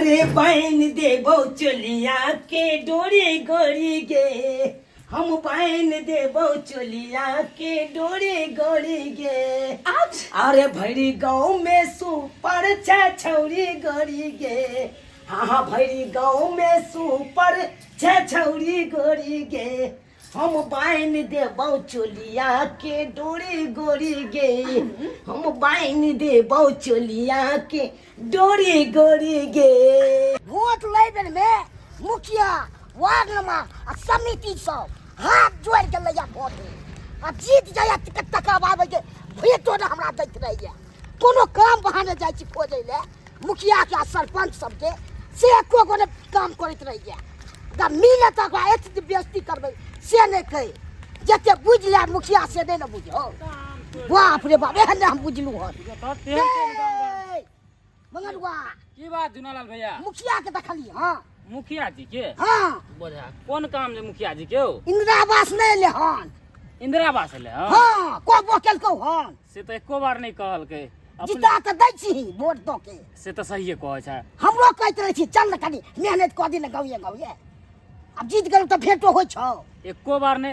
अरे बहन देबो चोलिया के डोरी गोरी गे, हम बहन देबो चोलिया के डोरी गोरी गे। अरे भैरी गाँव में सुपर छौरी गोरी गे, हाँ भैरी गाँव में सुपर छौरी गोरी गे। हम बहन देबो चोलिया के डोरी गोरी गे, हम बहन देबो चोलिया के डोरी गोरी गे। वोट लेबे में मुखिया वार्ड नंबर समिति सब हाथ जोड़ के लैया वोट आ जीत जाया टका बाबे के भेटो ना हमरा दैत रहिए। कोनो काम बहाने जाय छी खोजै ले मुखिया के सरपंच सब के से एको गो ने काम करैत रहिए। दा मिले त का एत बेइज्जती करबै से नहीं कहे जते बुझ ले मुखिया से नहीं न बुझो। बाप रे बाप एहन हम बुझलू हन मंगलवा की बात जुनालाल भैया मुखिया के देखली। हां मुखिया जी के? हां बोझा कौन काम ले मुखिया जी के? इंदिरा आवास नहीं ले हन। इंदिरा आवास ले? हां को बोकेल को हन से तो एको बार नहीं कहल के। जिता त दै छी वोट दो के से तो सही कहै छै। हमरो कहत रही छी चल न कनी मेहनत क दिन गाँव अब जीत गेल त भेटो होय छौ। एको बार ने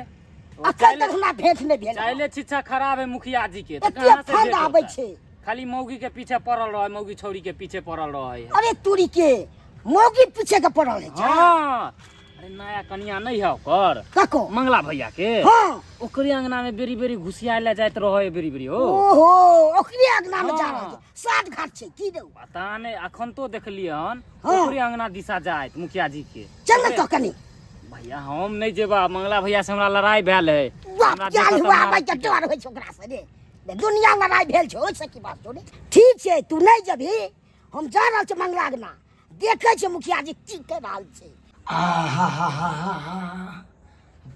अखन तक हमरा भेट नहीं भेल। चाइले शिक्षा खराब है मुखिया जी के। कहां से फंड आबै छै? खाली मौगी के पीछे पड़ल रहे, मौगी छौरी के पीछे पड़ल रहे। अरे तूरी के मौगी पीछे के पड़ल है। हां अरे नया कन्या नहीं है ओकर कको मंगला भैया के? हां ओकरे अंगना में बेरी बेरी घुसिया ले जाइत रहे बेरी बेरी। हो ओहो ओकरे अंगना में जा रहल साथ घाट छै की दऊ पता नहीं अखन तो देखलिए हन ओकरे अंगना दिशा जाइत मुखिया जी के। चल न तो कनी भैया हम नहीं जेबा। मंगला भैया से हमरा लड़ाई भेल है। बाप क्या हुआ भाई के डर होय छै ओकरा से रे। दुनिया में लड़ाई भेल छै ओइ से की बात छोड़ी। ठीक छै तू नहीं जबी हम जा रहल छ मंगला अंगना देखे छै मुखिया जी की कर रहल छै।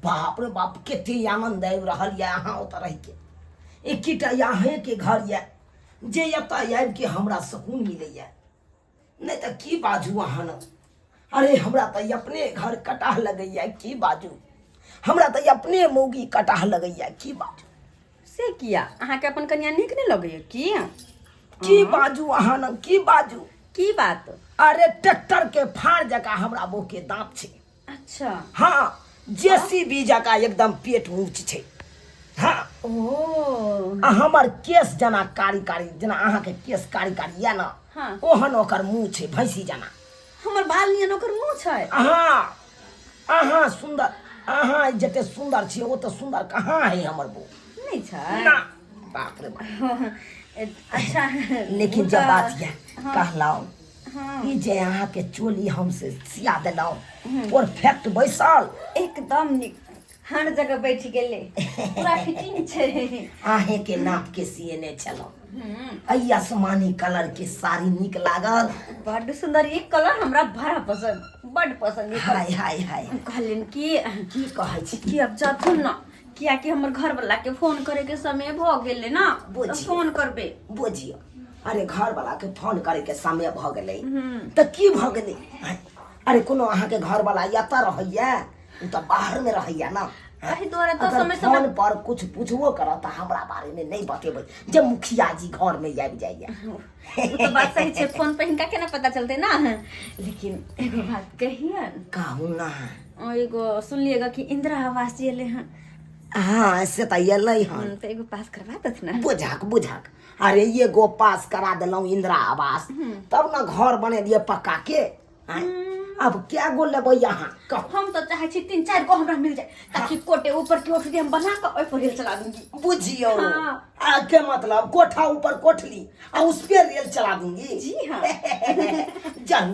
बाप रे बाप कते आनंद आबि रहल ये अहाँ ओतऽ रहि के। एकीटा यहाँ के घर ये जे एतऽ आबि के हमरा सुकून मिलैया। नहीं तो की बाजू अहाँ न। अरे हमरा तो अपने घर कटाह लगैया की बाजू। हमरा तो अपने मौगी कटाह लगैया की बाजू। से किया अहाँ के अपन कन्या नीक नहीं लगैया की बाजू अहाँ न की बाजू। की बात? अरे ट्रैक्टर के फाड़ जका हमरा मुँह के दांत छै। अच्छा हाँ जेसीबी जका एकदम पेट ऊंच छै। हाँ ओ हमर केस जना कारी कारी जना अहाँ के केस कारी कारी या ना। हाँ ओहन ओकर मुँह छै भैंसी जना। हमर बाल नियन ओकर मुंह छै। अहाँ सुंदर अहाँ जते सुंदर छी ओ तो सुंदर कहाँ है हमर बहू नहीं छै ना। बाप रे बाप। अच्छा लेकिन जब बात ये हाँ। कहलाओ हाँ ई जे अहाँ के चोली हमसे सिया देलौ परफेक्ट बैसल एकदम नीक हर जगह बैठ गेले पूरा फिटिंग छै। आहे के नाप के सिएने छलौ। आई आसमानी कलर के साड़ी निक लागल। बड़ सुंदर एक कलर हमरा बड़ा पसंद बड़ पसंद। हाय हाय हाय कहलिन कि की कहै छी कि अब जाथुन ना किया कि हमर घर वाला के फोन करे के समय भ गेले ना तो फोन करबे। बुझियो अरे घर वाला के फोन करे के समय भ गेलै त की भ गेलै। अरे कोनो अहाँ के घर वाला एतऽ रहैया उ त बाहर में रहैया ना। एही द्वारा तो अगर समय फोन पर कुछ पूछबो करत त हमरा बारे में नहीं बतेबै जब मुखिया जी घर में आबि जाइया। वो तो बात सही है फोन पे इनका केना पता चलते ना। लेकिन एगो बात कहिए कहू ना एगो सुनलिएगा कि इंदिरा आवास एले हैं। हाँ से त एलै हन तो एगो पास करवा दत ना। बुझक अरे ये गो पास करा दिलौ इंदिरा आवास तब ना घर बने दिए पक्का के। अब क्या गो लेबै यहाँ कहो। हम तो चाहे छी 3-4 गो हमरा मिल जाए ताकि कोटे ऊपर की कोठरी हम बना के ओइ पर रेल चला दूंगी। बुझियो हाँ। के मतलब कोठा ऊपर कोठली और उस पे रेल चला दूंगी। जी हाँ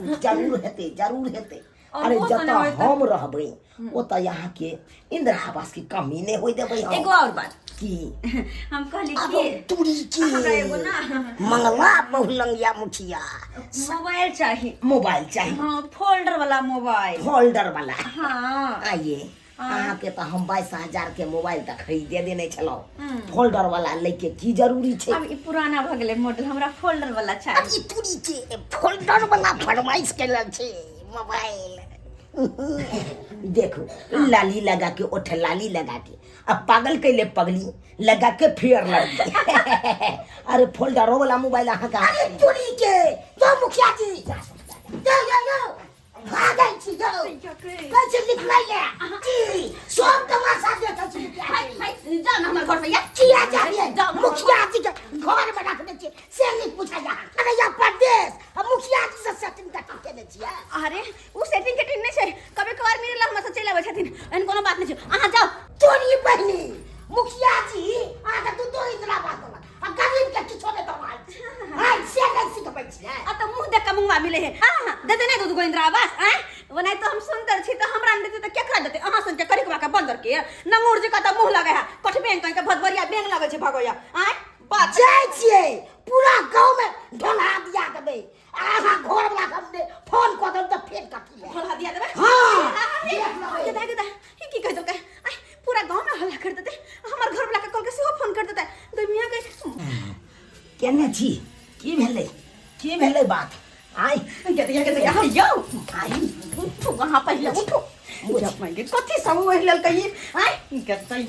जरूर हेते। अरे जता हम रहबै ओता यहाँ के इंदिरा आवास की कमी नहीं होई देबै। एगो और बात की हम कहली कि तुरी की हमरा एगो ना मंगला बहुलंगिया मुखिया मोबाइल चाहिए। हाँ फोल्डर वाला मोबाइल। हाँ आइए अहाँ के तो हम 22,000 के मोबाइल तक खरीदे देने छलौ। फोल्डर वाला लेके की जरूरी छै। अब ई पुराना भ गेलै मॉडल हमरा फोल्डर वाला चाहिए। अभी तुरी के फोल्डर वाला फरमाइश केलन छै मोबाइल। देखो लाली लगा के ओठ लाली लगा के अब पागल कैले पगली लगा के फेर लग अरे फोल्डर वाला मोबाइल अहाँ का। अरे तुरी के तो मुखिया जी कैसे निकलाइए जी सब तमाशा देखै छी मुखिया जी जाओ ना हमारे घर पे या किया जा रही है मुखिया जी के घर में रख दे छी से नहीं पूछा जा अरे या प्रदेश अब मुखिया जी से सेटिंग करके दे छी अरे उ सेटिंग के टीम नहीं छे कभी कभार मेरे ला हमसे चले आवे छथिन एन कोनो बात नहीं छे अहाँ जाओ तोरी बहनी मुखिया जी आगे तू तो इतना बात होला अब गरीब के किछो नहीं कमाल हां से नहीं सिखबै छी अब तो मुंह देख के मुंह मिले है हां दे दे नहीं दो इंदिरा आवास हैं बनाई तो हम सुंदर छी तो हमरा देते तो केकरा देते अहाँ सन के करिकवा के बंदर के नंगूर जी का तो मुंह लगे है कठ बैंक के भदबरिया बैंक लगे छे भगोया हैं बात जाय छिए पूरा गांव में ढोला दिया देबे आहा घर वाला हमने फोन कर दम तो फेंक काटी है ढोला दिया देबे हां ये देख ये की कह दो के पूरा गांव में हल्ला कर देते हमार घर वाला के कॉल के सेहो फोन कर देते दुनिया के केने छी की भेलै बात आई के यो आई उठो वहां पहले उठो जब मैं के कथि सब ओहि लेल कही आई गतै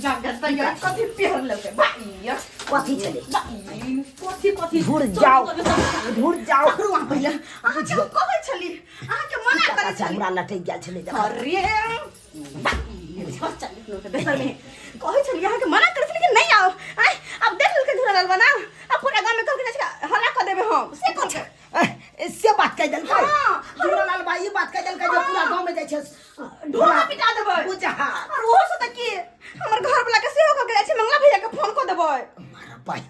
कथि पेहर लेके भाई कथी छले कथि घुर जाओ वहां पहले आ जो कहै छली आ के मना करे अच्छा हमरा लटक गेल छले अरे कहै छली यहाँ के मना करे छली कि नहीं आओ आई अब देख लेल के धुरा लाल बना अब पूरा गांव में कहके जाके हल्ला कर देबे हम से कह छै इससे बात कह देल हां झूलालाल भाई बात कह देल जो पूरा गांव में जाय छै ढोला पिटा देबै बुझा और वो से त की हमर घर वाला के सेहो कहके जाय छै मंगला भैया के फोन कर देबै मारा भाई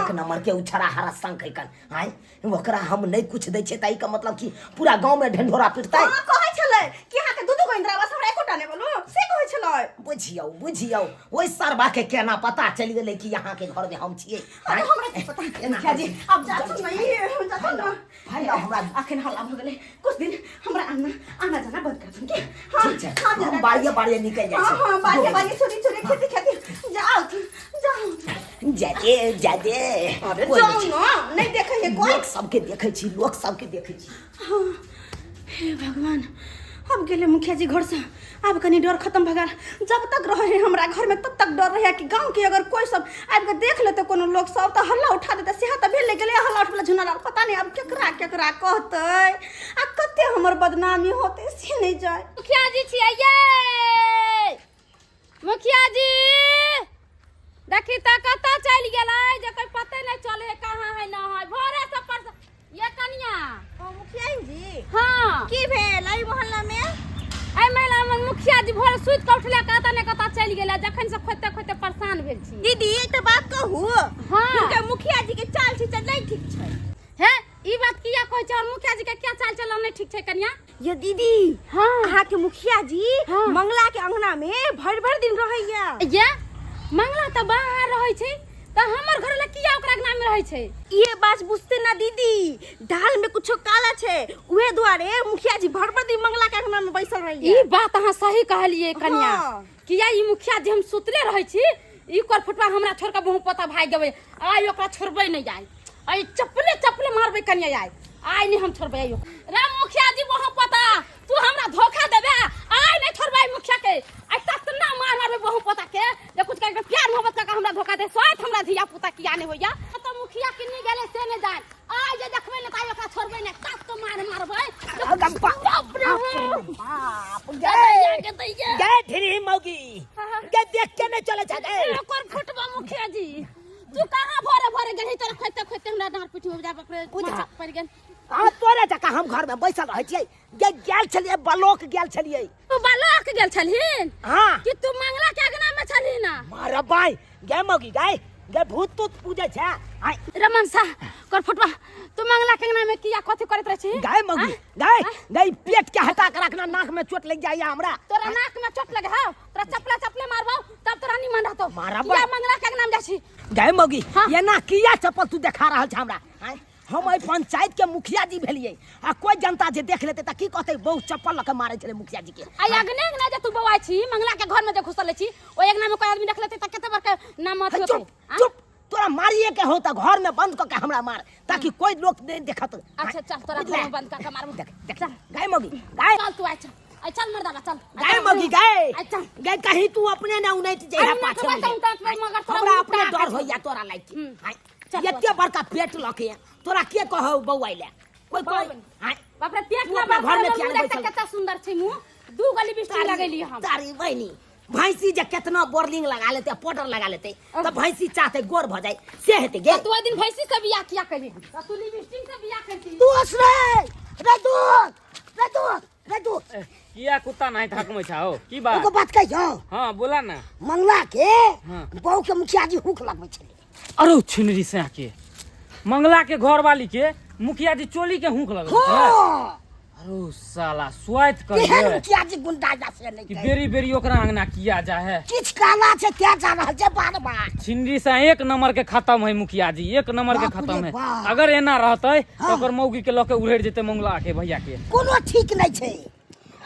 एक नंबर के उछरा हरा संग कन आई ओकरा हम नहीं कुछ दै छै ताई का मतलब कि पूरा गांव में ढंढोरा पिटतै हां कहै छलै कि यहाँ के दूधो इंदिरा आवास हमरा एकोटा नै बोलू से कहै छलै बुझियौ ओइ सरबा के केना पता चल गेलै कि यहाँ के घर में हम छियै हमरा की पता क्या जी अब जा सुन नहीं जा ना भाई हमरा अखन हल्ला भ गेलै कुछ दिन हमरा आना जाना बंद कर दूं की हां ठीक है हम बाड़िए निकल जाय छै हां बाड़िए छोरी खेती जाओ जादे अरे जाओ ना नहीं देखे ये कोई लोग सबके देखै छी हे भगवान अब गेले मुखिया जी घर से अब कनी डर खत्म भ गेल जब तक रहे हमरा घर में तब तक डर रहे कि गांव के अगर कोई सब आबि के देख लेते कोनो लोग सब तो हल्ला उठा देते सेहा त भेल गेले हल्ला उठला झुना पता नहीं अब केकरा कहते आ कते हमर बदनामी होते से नहीं जाय मुखिया जी छियै मुखिया जी देखी त कतऽ चलि गेलै जकर पते नहीं चले है कहाँ है ना है भोरे से पर ये कनिया मुखिया जी हां की भेल एहि मोहल्ला में ए महिला में मुखिया जी भोर सुत के उठले कतऽ ने कतऽ चलि गेलै जखन से खोते परेशान भेल छी दीदी एकटा बात कहू हां के मुखिया जी के चाल छी नहीं ठीक छै है ई बात किया कहै छै और मुखिया जी के क्या चाल चलन नहीं ठीक छै कनिया ये दीदी हां अहाँ के मुखिया जी हाँ। मंगला के अंगना में भर दिन रहैया ये मंगला त बाहर रहै छै त हमर घर ला किया ओकरा के नाम में रहै छै ये बात बुझते ना दीदी दाल में कुछो काला छै उहे दुआरे मुखिया जी भर दिन मंगला के अंगना में बैसल रहिया ई बात अहाँ सही कहलिए कन्या हाँ। किया ई मुखिया जी हम सुतले रहै छी ई कर फुटवा हमरा छोड़ के बहु पता भाग गेबै आइ ओकरा छोड़बै नहीं जाय आई चपले मारबै कन्या आई नहीं हम छोड़बै आइयो रे मुखिया जी बहु पता तू हमरा धोखा देबे आई नहीं छोड़बै मुखिया के आई ततना मारबै बहु पता के जे कुछ करके प्यार मोहब्बत का हमरा धोखा दे सोत हमरा धिया पुता किया नहीं होया तो मुखिया किन्नी गेले से ने जाय आई जे देखबै न ताई ओकरा छोड़बै नहीं तब तो मारबै बाप रे बाप गे ढेरी मौगी गे देख के नहीं चले जागे कोन फुटबा मुखिया जी तू कहां भोरे गेली तोरा खोते हमरा डांट पिटी हो जा मचक पड़ गेल आ तोरे जका हम घर में बैसल रहै छियै गेल छलिए बलोक गेल छलिए तू बालक गेल छलहिन हां कि तू मंगला के अगना में छलहिन ना मारा भाई गे मौगी गे भूत तूत पूजे छै आई रमन सा कर फुटबा तू मंगला के अगना में किया कथि करत रह छी गाय मौगी गाय पेट के हटा के रखना नाक में चोट लग जाइया हमरा तोरा नाक में चोट लगे हां तोरा चपले मारबो तब तोरा निमन रहतो मारा किया मंगला के अगना में जा छी गाय मौगी हाँ। ये ना किया चप्पल तू देखा रहल छ हमरा हम एहि पंचायत के मुखिया जी भेलिए आ कोई जनता जे देख लेते त की कहते बहुत चप्पल लके मारे छले मुखिया जी के आई अगना जे तू बवाई छी मंगला के घर में जे घुसल छी ओ अगना में कोई आदमी देख लेते त कते बार के नाम अथि होते चुप तोरा मारिए के हो त घर में बंद क के हमरा मार ताकि कोई लोग नहीं देखत अच्छा चल तोरा घर में बंद कर के मारबो देख गाय मौगी गाय चल तू अच्छा आई चल मर्दाना चल गाय मौगी गाय अच्छा गाय कहीं तू अपने ना उनैत जइहा पाछे मगर हमरा अपने डर होइया तोरा लाइक एते बड़का पेट लके तोरा के कहौ बौआइले कोई बाप रे पेट तू ना अपना घर में घर किया में नहीं देखते बैठल? कितना सुंदर छै मुंह दू गली बिस्टी लगेली हम तारी बहनी भैंसी जे कितना बोर्लिंग लगा लेते पाउडर लगा लेते तो भैंसी चाहते गोर भ जाए से हेते गे तू दिन भैंसी से बियाह किया कली तू लिपस्टिक से बियाह करती दोस्त रे दूध किया कुत्ता नहीं थकमै छ हो की बात एगो बात कहि जाओ हां बोला ना मंगला के हाँ। बहू के मुखिया जी हुक लगबै छले अरे छिनरी से के मंगला के घर वाली के मुखिया जी चोली के हुक लगल छै हां अरे साला स्वाइट कर केहन ले मुखिया जी गुंडा जैसे नहीं कि बेरी बेरी ओकरा अंगना किया जा है किछ काला छै क्या जा रहल छै बार बार छिनरी से एक नंबर के खत्म है मुखिया जी एक नंबर के बाप रे खत्म है बाप। अगर एना रहते हाँ। तो ओकर मौगी के लके उड़ेड़ जेते मंगला के भैया के कोनो ठीक नहीं छै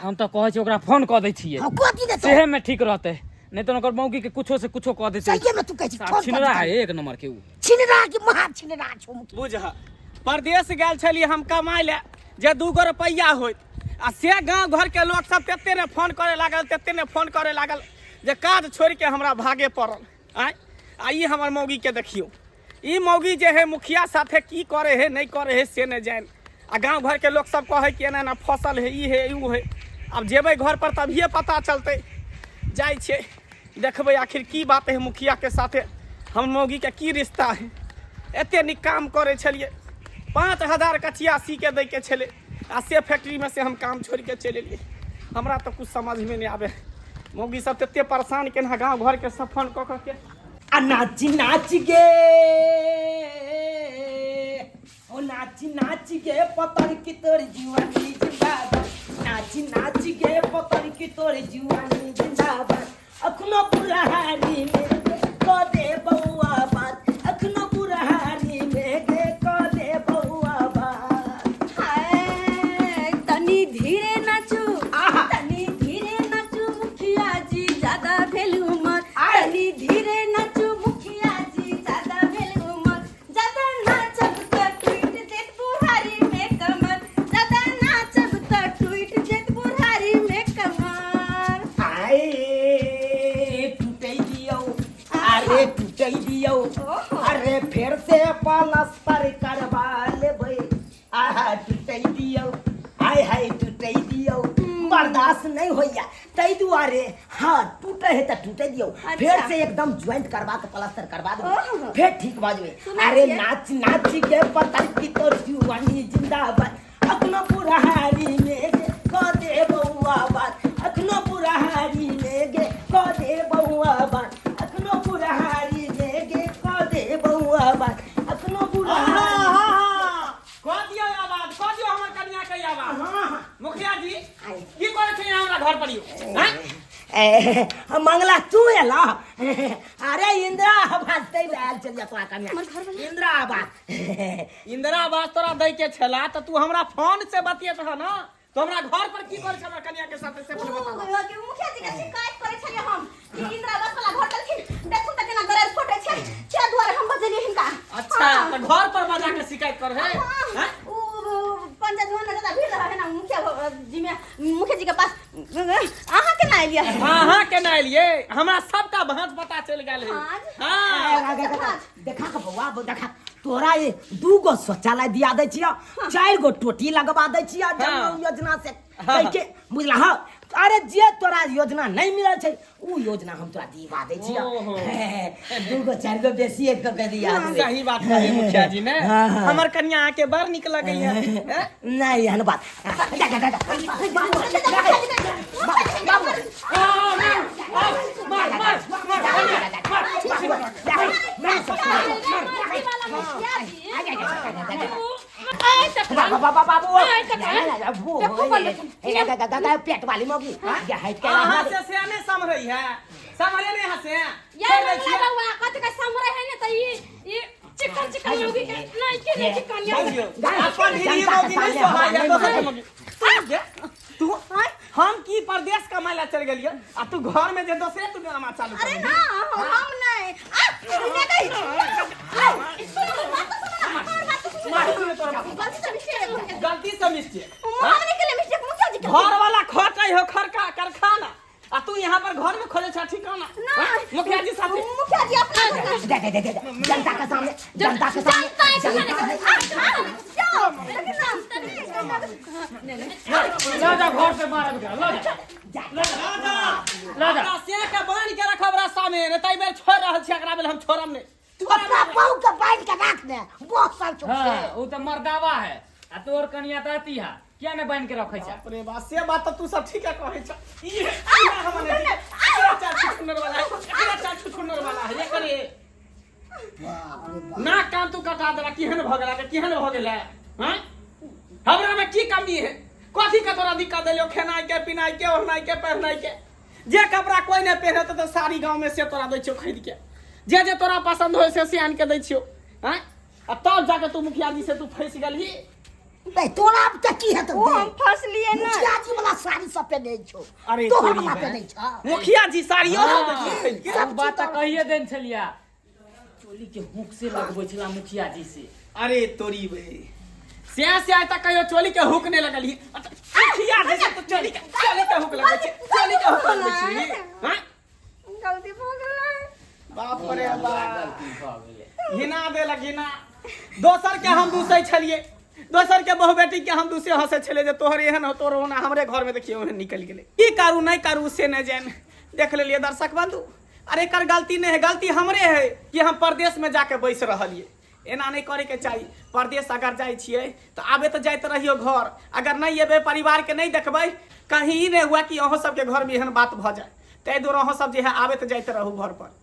हम तो कहै छी ओकरा फोन क दै छियै हम कोती देते सेहे में ठीक रहते नहीं तो ओकर मौगी के कुछो से कुछो कह देते सही में तू कहै छी साफ फोन छिनरा है एक नंबर के उ छिनरा की महा छिनरा छो मुखिया बुझ परदेश गेल छलियै हम कमाइ ले जे 2 गो रुपैया होइत आ से गांव घर के लोग सब तेते ने फोन करे लागल जे काज छोड़ के हमरा भागे पड़ल आ ई हमर मौगी के देखियो ई मौगी जे है मुखिया साथे की करे है नहीं करे है से नहीं जान आ गांव घर के लोग सब कहे कि एना फसल है ई है ऊ है अब जेबै घर पर तभिए पता चलते जाइ छे देखबै आखिर की बात है मुखिया के साथे हम मौगी के की रिश्ता है एते नीक काम करे छलिए 5000 कचिया सी के दै के छले आ से फैक्ट्री में से हम काम छोड़ के चले लिए हमरा तो कुछ समझ में नहीं आवे मौगी सब तते परेशान के ना गांव घर के सब फोन क के आ नाच गे ओ नाच गे पतर की तोर जीवानी जिंदाबाद नाच गे पतर की तोर जीवानी जिंदाबाद अखनो बुढ़ारी में को दे बउआ बात अखनो बुढ़ारी में को दे बउआ बात हाय तनी धीरे नाचू मुखिया जी ज्यादा भेल उमर तनी धीरे नाचू मुखिया जी ज्यादा भेल उमर ज्यादा नाचब त टूट जेत बुढ़ारी में कमर ज्यादा नाचब त टूट जेत बुढ़ारी में कमर आए टूटै दियो अरे फिर से पलस्तर करवा लेबै आहा टूटै दियो हाय टूटै दियो बर्दाश्त नहीं होइया तै दुआरे हाँ टूटे है तो टूटे दियो फिर से एकदम ज्वाइंट करवा के प्लास्टर करवा दो फिर ठीक बाजबे अरे नाच के पतर की तोर जीवानी जिंदाबाद अखनो बुढ़ारी में क दे बउआ बात अखनो बुढ़ारी में क दे बउआ बात अखनो बुढ़ारी में क दे बउआ बात अखनो बुढ़ारी कह दियो आवाज कह दियो हमर कन्या के आवाज मुखिया जी की करे छै हमरा घर पर मंगला तू एला अरे इंदिरा आवास दे लाल चल जा तोरा कन्या इंदिरा आवास तोरा दै के छला त तू हमरा फोन से बतियत ह ना तो हमरा घर पर की करे छै हमरा कन्या के साथे से बता मुखिया जी के शिकायत करे छलिए हम कि इंदिरा आवास वाला घर देलखिन देखू त केना गरर फोटो छै के द्वारा हम बजेलिए हिनका अच्छा तो घर पर बजा के शिकायत कर है हैं उ पंचायत भवन में ज्यादा भीड़ रहा है ना मुखिया जी के पास आहा के ना एलिया हां के ना एलिए हमरा सबका भांज पता चल गेल है हां देखा के बउआ देखा तोरा ये 2 गो शौचालय दिया दै छिया 4 गो टोटी लगवा दै छिया जन योजना से के बुझला हां अरे जे तोरा योजना नहीं मिलल छै उ योजना हम तोरा दिवा दै छिया 2 गो 4 गो बेसी एक के दिया सही बात कहे मुखिया जी ने हमर कन्या आके बड़ निक लगै है नहीं हन बात पेट वाली मौगी हां से सियाने समरई है समरे नहीं हसे यार मंगला बउआ कत के समरे है ने त ई चिकन मौगी के नहीं के चिकन अपन हिली मौगी नहीं सोहाय है दोसर मौगी तू हम की परदेश कमाई ला चल गेलिए आ तू घर में जे दोसरे तू ड्रामा चालू कर अरे ना हम नहीं गलती से मिस्टेक हमने के लिए मिस्टेक मुखिया जी के घर वाला खटै हो खरका कारखाना आ तू यहाँ पर घर में खोले छा ठिकाना मुखिया जी साथे मुखिया जी अपना जनता के सामने जनता है जा घर पे मारब के ला जा अपना से के बांध के रखब रास्ता में नहीं तई बेर छोड़ रहल छी एकरा बेर हम छोड़म नहीं तू अपना पाँव के बांध के रख दे बहुत साल चुप से हां वो तो मर्दावा है आ तोर कनिया ताती है क्या ने बांध के रखै छ अरे बा से बात तो तू सब ठीक है कहै छ ई हमने एकरा चाचू सुनर वाला है एकरा चाचू सुनर वाला है ये करे ना काम तू कटा देला केहन भ गेला के केहन भ गेला हैं हमरा में की कमी है कथी का तोरा दिक्कत देलियो खेनाई के पिनाई के ओढ़नाई के पहनाई के जे कपड़ा कोई नहीं पहनत तो सारी गांव में से तोरा दै छियो खरीद के जे तोरा पसंद होय से आन के दै छियो हैं आ तब जाके तू मुखिया जी से तू फंस गेलही नहीं तोरा अब तक की है तो वो हम फंस लिए ना मुखिया जी वाला साड़ी सब पे नहीं छो अरे तो तोरी हमरा बहन। पे नहीं छा मुखिया जी साड़ियों सब सब बात कहिए देन छलिया चोली के हुक से लगबै छला मुखिया जी से अरे तोरी बे से आय तक कहियो चोली के हुक नहीं लगल ही मुखिया जी से तो चोली के हुक लगै छै चोली के हुक लगै छै हैं गलती हो गेलै बाप रे बाप गलती भ गेलै घिना दे लगिना दोसर के हम दूसै छलिए दोसर के बहु बेटी के हम दूसरे हंसे छले जे तोहर एहन हो तोर होना हमरे घर में देखियो ओहन निकल गेले की करू नहीं करू से नहीं जान देख लेलिए दर्शक बंधु अरे एकर गलती नहीं है गलती हमरे है कि हम परदेश में जाके बैस रहलिए एना नहीं करे के चाहिए परदेश अगर जाय छिए तो आबे तो जाइत रहियो घर अगर नहीं एबे परिवार के नहीं देखबै कहीं ई नहीं हुआ कि अहों सब के घर में एहन बात भ जाए तै दूर अहों सब जे है आबे तो जाइत रहू घर पर